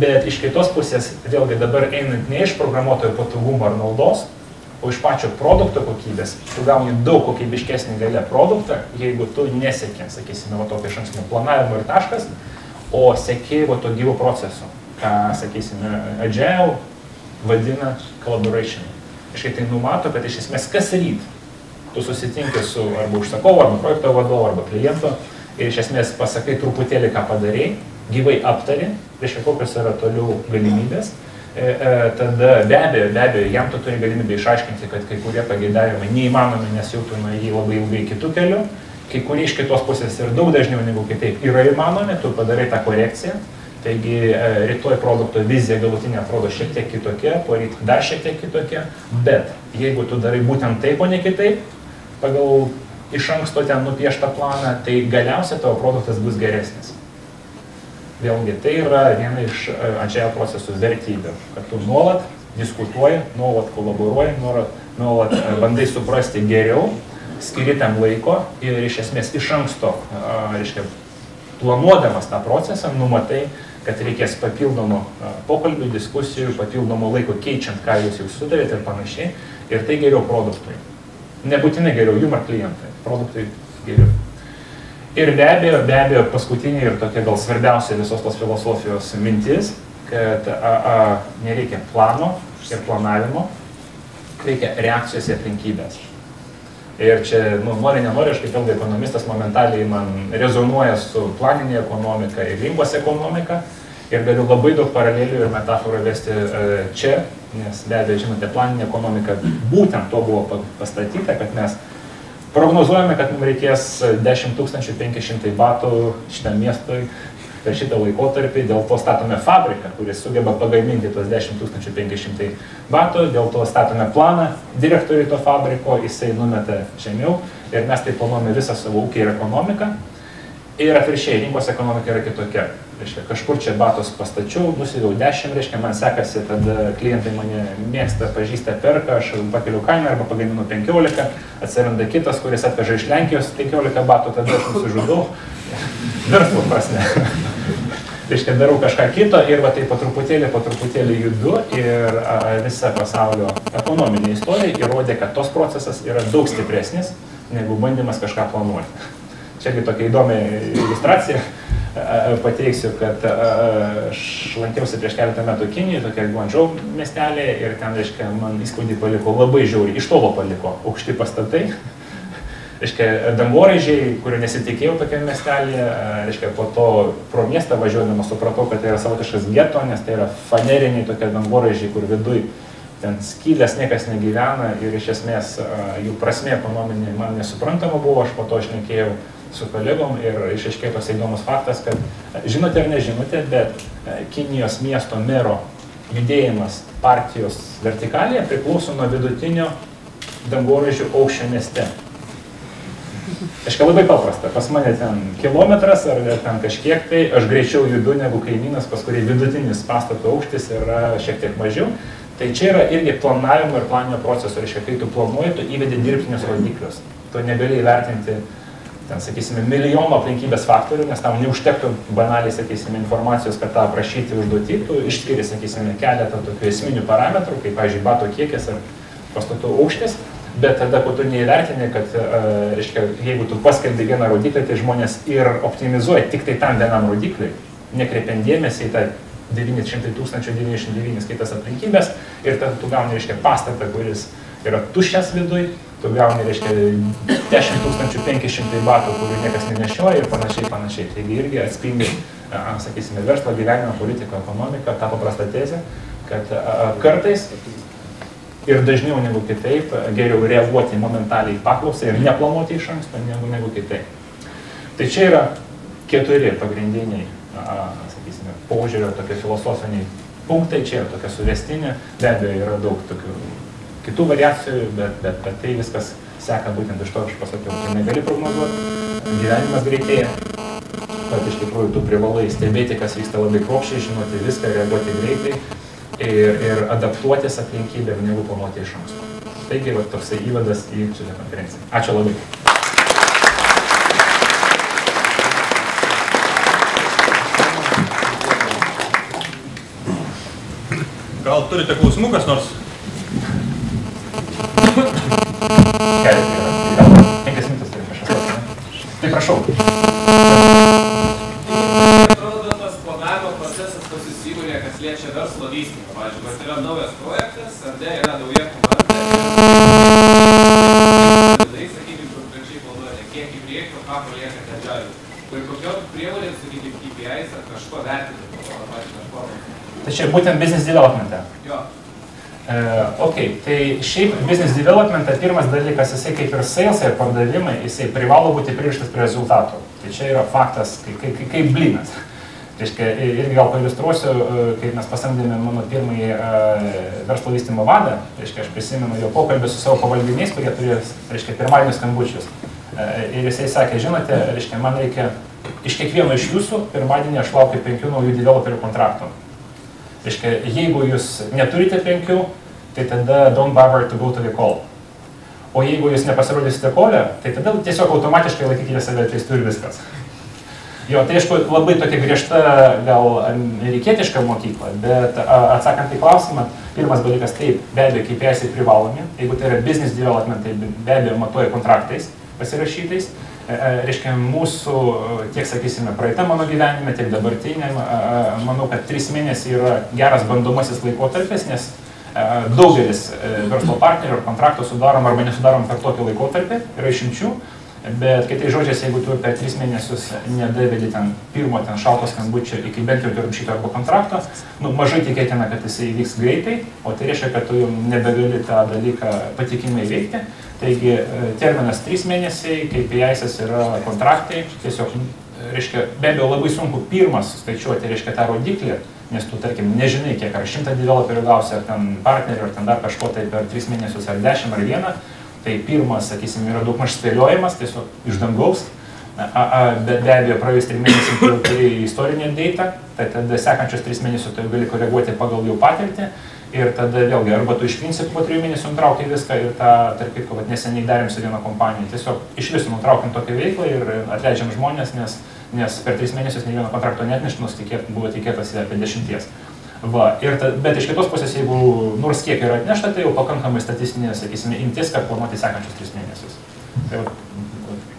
Bet iš kitos pusės, vėlgi dabar einant ne iš programuotojo patogumo ar naudos, o iš pačio produkto kokybės, tu gauni daug kokybiškesnį gale produktą, jeigu tu neseki, sakysime, va tokio išankstinio planavimo ir taškas, o seki va to gyvo proceso, ką, sakysime, agile vadina collaboration. Iškai tai numato, kad iš esmės kas ryt tu susitinki su arba užsakovu, arba projekto vadovu, arba kliento ir iš esmės pasakai truputėlį, ką padarei, gyvai aptari, reiškia, kokios yra toliau galimybės, tada be abejo, jam tu turi galimybę išaiškinti, kad kai kurie pageidavimai neįmanomi, nes jau tu nuėjai labai ilgai kitų kelių, kai kurie iš kitos pusės ir daug dažniau negu kitaip yra įmanomi, tu padarai tą korekciją, taigi rytoj produkto vizija galutinė atrodo šiek tiek kitokia, poryt dar šiek tiek kitokia, bet jeigu tu darai būtent taip, o ne kitaip, pagal iš anksto ten nupieštą planą, tai galiausiai tavo produktas bus geresnis. Vėlgi, tai yra viena iš agile procesų vertybių, kad tu nuolat diskutuoji, nuolat kolaboruoji, nuolat bandai suprasti geriau, skiri tam laiko ir iš esmės iš anksto, reiškia, planuodamas tą procesą, numatai, kad reikės papildomų pokalbių, diskusijų, papildomų laiko keičiant, ką jūs jau sutarėte ir panašiai, ir tai geriau produktui. Nebūtinai geriau jum ar klientai, produktui geriau. Ir be abejo, paskutinė ir tokia gal svarbiausia visos tos filosofijos mintis, kad nereikia plano ir planavimo, reikia reakcijos į aplinkybės. Ir čia, nori, nenori, aš kaip vėlgi ekonomistas momentaliai man rezonuoja su planinė ekonomika ir rinkos ekonomika ir galiu labai daug paralelių ir metaforų vesti čia, nes be abejo, žinote, planinė ekonomika būtent to buvo pastatyta, kad mes prognozuojame, kad mums reikės 10 500 batų šitam miestui per šitą laikotarpį, dėl to statome fabriką, kuris sugeba pagaminti tos 10 500 batų, dėl to statome planą direktoriui to fabriko, jisai numeta žemiau ir mes tai planuojame visą savo ūkį ir ekonomiką. Ir atvirkščiai, rinkos ekonomika yra kitokia. Reiškia, kažkur čia batus pastačiau, nusiviau 10, reiškia, man sekasi, tada klientai mane mėgsta, pažįsta, perka, aš pakeliu kainą arba pagaminu 15, atsiranda kitas, kuris atveža iš Lenkijos 15 batų, tada aš nusižudau. Verslo prasme. Reiškia, darau kažką kito ir va tai po truputėlį judu ir visa pasaulio ekonominė istorija įrodė, kad tos procesas yra daug stipresnis negu bandymas kažką planuoti. Čiagi tokia įdomi iliustracija pateiksiu, kad aš lankiausi prieš keletą metų Kinijoje, tokia Guangzhou miestelė ir ten, reiškia, man įspūdį paliko labai žiauriai, iš tolo paliko aukšti pastatai, reiškia, dangoraižiai, kurių nesitikėjau tokiam miestelėje, reiškia, po to pro miestą važiuodama supratau, kad tai yra savotiškas geto, nes tai yra faneriniai tokie dangoraižiai, kur viduj ten skylės niekas negyvena ir iš esmės jų prasmė ekonominė man nesuprantama buvo, aš po to šnekėjau su kolegom ir išaiškėjo toks įdomus faktas, kad žinote ar nežinote, bet Kinijos miesto mero judėjimas partijos vertikalėje priklauso nuo vidutinio dangoraižių aukščio mieste. Aiškia, labai paprasta, pas mane ten kilometras ar ten kažkiek tai, aš greičiau judu negu kaimynas, pas kurį vidutinis pastato aukštis yra šiek tiek mažiau. Tai čia yra irgi planavimo ir planinio proceso, reiškia, kai tu planuoji, tu įvedi dirbtinius rodiklius. Tu negali įvertinti, ten, sakysime, milijono aplinkybės faktorių, nes tam neužtektų banaliai, sakysime, informacijos, kad tą aprašyti užduotį, tu išskiri, sakysime, keletą tokių esminių parametrų, kaip, pavyzdžiui, bato kiekis ar pastatų aukštis, bet tada, kai tu neįvertini, kad, reiškia, jeigu tu paskelbi vieną rodiklį, tai žmonės ir optimizuoja tik tai tam vienam rodikliui, nekreipiant dėmesį į tą 900 99 kitas aplinkybės ir tada tu gauni, reiškia, pastatą, kuris yra tuščias viduj, tu gauni, reiškia, 10 500 batų, kurių niekas nenešioja ir panašiai. Taigi irgi atspindi, sakysime, verslo, gyvenimo, politiką, ekonomiką, tą paprastą tezę, kad kartais ir dažniau negu kitaip geriau reaguoti momentaliai į paklausą ir neplanuoti iš anksto negu kitaip. Tai čia yra 4 pagrindiniai, sakysime, požiūrio tokie filosofiniai punktai, čia yra tokia suvestinė, be abejo yra daug tokių kitų variacijų, bet tai viskas seka būtent iš to, aš pasakiau, tai negali prognozuoti, gyvenimas greitėja, bet iš tikrųjų tu privalai stebėti, kas vyksta labai kruopščiai, žinoti viską, reaguoti greitai ir adaptuotis aplinkybėm, negu planuoti iš anksto. Taigi, toksai įvadas į šitą konferenciją. Ačiū labai. Gal turite klausimų kas nors? Kelias yra. Gal 5 minutės turim kažkas, ne? Tai prašau. Atrodo, tas planavimo procesas pasisįmonė, kas liečia verslo vystymą. Pavyzdžiui, kad yra naujas projektas, ar ne, yra nauja komanda. Tai, sakykime, konkrečiai planuojate, kiek į priekį, ką paliekate džiavį. Ir kokios priemonės, sakykime, KPIs ar kažko vertinti, pavyzdžiui, kažko. Tai čia būtent business developmente. Jo. Tai šiaip business developmente pirmas dalykas, jisai kaip ir sales ir pardavimai, jisai privalo būti pririštas prie rezultatų. Tai čia yra faktas, kaip blynas. Reiškia, irgi gal pailiustruosiu, kaip mes pasamdėme mano pirmąjį verslo vystymo vadą, reiškia, aš prisimenu jo pokalbį su savo pavaldiniais, kurie turėjo, reiškia, pirmadienius skambučius. Ir jisai sakė, žinote, reiškia, man reikia iš kiekvieno iš jūsų pirmadienį aš laukiu 5 naujų developerių kontraktų. Reiškia, jeigu jūs neturite 5, tai tada don't bother to go to the call. O jeigu jūs nepasirodysite call'e, tai tada tiesiog automatiškai laikykite save atleistu ir viskas. Jo, tai aišku, labai tokia griežta, gal amerikietiška mokykla, bet atsakant į klausimą, pirmas dalykas taip, be abejo, KPIs privalomi, jeigu tai yra business development, tai be abejo matuoja kontraktais pasirašytais. Reiškia, mūsų, tiek sakysime, praeitą mano gyvenime, tiek dabartiniam, manau, kad 3 mėnesiai yra geras bandomasis laikotarpis, nes daugelis verslo partnerių ar kontraktų sudarom arba nesudarom per tokį laikotarpį, yra išimčių, bet kitais žodžiais, jeigu tu per 3 mėnesius nedavedi ten pirmo šalto skambučio iki bent jau šito arba kontrakto, mažai tikėtina, kad jisai įvyks greitai, o tai reiškia, kad tu jau nebegali tą dalyką patikimai veikti. Taigi terminas 3 mėnesiai, KPIs yra kontraktai, tiesiog, reiškia, be abejo labai sunku pirmas skaičiuoti, reiškia, tą rodiklį, nes tu, tarkim, nežinai, kiek ar 100 developerių gausi, ar ten partnerių, ar ten dar kažko tai per 3 mėnesius, ar 10, ar 1. Tai pirmas, sakysim, yra daugmaž spėliojimas, tiesiog iš dangaus, be abejo, praėjus 3 mėnesius tu turi istorinę datą, tai tada sekančius 3 mėnesius tu gali koreguoti pagal jų patirtį. Ir tada vėlgi, arba tu iš principų po 3 mėnesių nutraukai viską ir tą, tarp kitko, neseniai darėm su viena kompanija. Tiesiog iš viso nutraukiam tokią veiklą ir atleidžiam žmonės, nes per 3 mėnesius nei vieno kontrakto neatnešt, nors buvo tikėtasi apie 10. Bet iš kitos pusės, jeigu nors kiek yra atnešta, tai jau pakankamai statistinė, sakysime, imtis, kad planuoti sekančius 3 mėnesius. Tai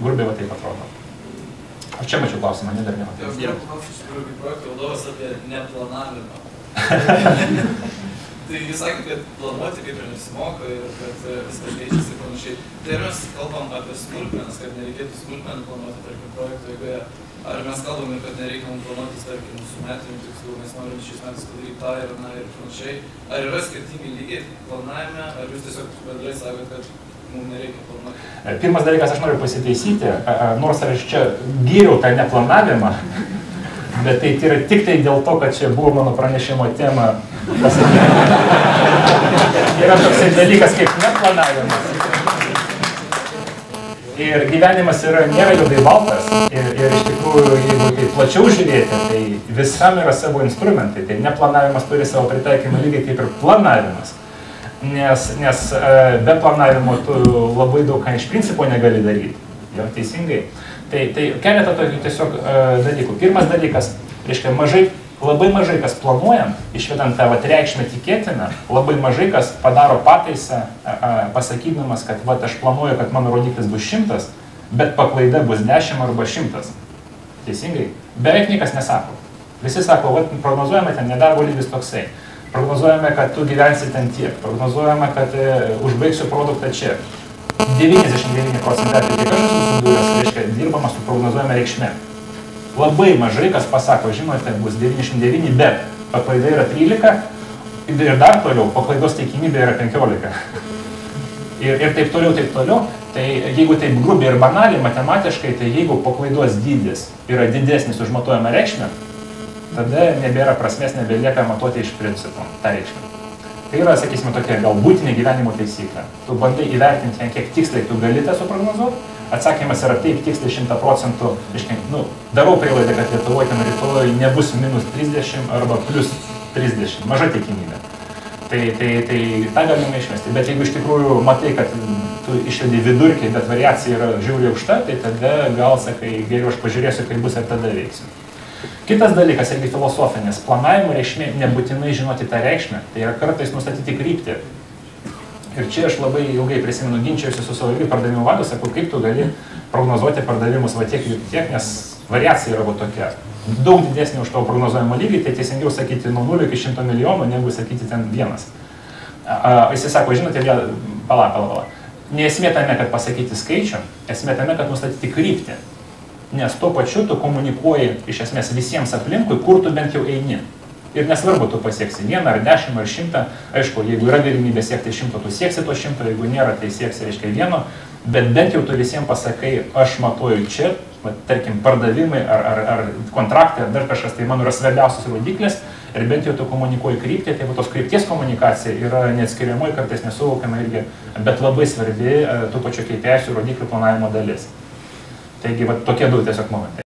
grubiai va taip atrodo. Ar čia mačiau klausimą, ne dar ne? Tai aš klausiu iš tikrųjų kaip projektų vadovas apie neplanavimą. Tai jis sakė, kad planuoti kaip ir nesimoka ir kad viskas keičiasi ir panašiai. Tai ar mes kalbam apie smulkmenas, kad nereikėtų smulkmenų planuoti, tarkim, projekto eigoje? Ar mes kalbame, kad nereikia mums planuotis, tarkim, su metiniu tikslu, mes norim šiais metais padaryti tą ir panašiai? Ar yra skirtingi lygiai planavime, ar jūs tiesiog bendrai sakot, kad mums nereikia planuoti? Pirmas dalykas, aš noriu pasitaisyti, nors aš čia gyriau tą neplanavimą, bet tai yra tik tai dėl to, kad čia buvo mano pranešimo tema pasakyti. Yra toksai dalykas kaip neplanavimas. Ir gyvenimas nėra juodai baltas. Ir iš tikrųjų, jeigu plačiau žiūrėti, tai visam yra savo instrumentai. Tai neplanavimas turi savo pritaikymą lygiai kaip ir planavimas. Nes be planavimo tu labai daug ką iš principo negali daryti. Jo, teisingai. Tai keletą tokių tiesiog dalykų. Pirmas dalykas, reiškia, labai mažai kas planuojant, išvedant tą reikšmę tikėtiną, labai mažai kas padaro pataisą, pasakydamas, kad aš planuoju, kad mano rodiklis bus 100, bet paklaida bus 10 arba 100. Teisingai? Beveik niekas nesako. Visi sako, prognozuojame ten nedarbo lygis toksai. Prognozuojame, kad tu gyvensi ten tiek. Prognozuojame, kad užbaigsiu produktą čia. 99% atveju, kiek aš esu susidūręs, reiškia, dirbama su prognozuojama reikšme. Labai mažai kas pasako, žinote, bus 99, bet paklaida yra 13 ir dar toliau, paklaidos tikimybė yra 15. Ir taip toliau. Tai jeigu taip grubiai ir banaliai, matematiškai, tai jeigu paklaidos dydis yra didesnis už matuojamą reikšmę, tada nebėra prasmės, nebelieka matuoti iš principo tą reikšmę. Tai yra, sakysime, tokia gal būtinė gyvenimo taisyklė. Tu bandai įvertinti, kiek tiksliai tu gali tą suprognozuoti. Atsakymas yra taip, tiksliai 100%. Darau prielaidą, kad Lietuvoje ten rytoj nebus minus 30 arba plus 30. Maža tikimybė. Tai tą galime išmesti. Bet jeigu iš tikrųjų matai, kad tu išvedi vidurkį, bet variacija yra žiauriai aukšta, tai tada gal sakai, geriau aš pažiūrėsiu, kaip bus ir tada veiksiu. Kitas dalykas, irgi filosofinis, planavimo reikšmė nebūtinai žinoti tą reikšmę, tai yra kartais nustatyti kryptį. Ir čia aš labai ilgai prisimenu, ginčiausi su savo pardavimų vadu, sakau, kaip tu gali prognozuoti pardavimus va tiek ir tiek, nes variacija yra va tokia. Daug didesnė už tavo prognozuojamą lygį, tai teisingiau sakyti nuo 0 iki 100 milijonų, negu sakyti ten 1. Jisai sako, žinote, pala. Ne esmė tame, kad pasakyti skaičių, esmė tame, kad nustatyti kryptį. Nes tuo pačiu tu komunikuoji iš esmės visiems aplinkui, kur tu bent jau eini. Ir nesvarbu, tu pasieksi 1 ar 10 ar 100, aišku, jeigu yra galimybė siekti 100, tu sieksi to 100, jeigu nėra, tai sieksi, reiškia, 1, bet bent jau tu visiems pasakai, aš matuoju čia, tarkim, pardavimai ar kontraktai ar dar kažkas, tai man yra svarbiausias rodiklis ir bent jau tu komunikuoji kryptį, tai tos krypties komunikacija yra neatskiriamoji, kartais nesuvokiama irgi, bet labai svarbi tų pačių KPI rodiklių planavimo dalis. Taigi, tokie du tiesiog momentai.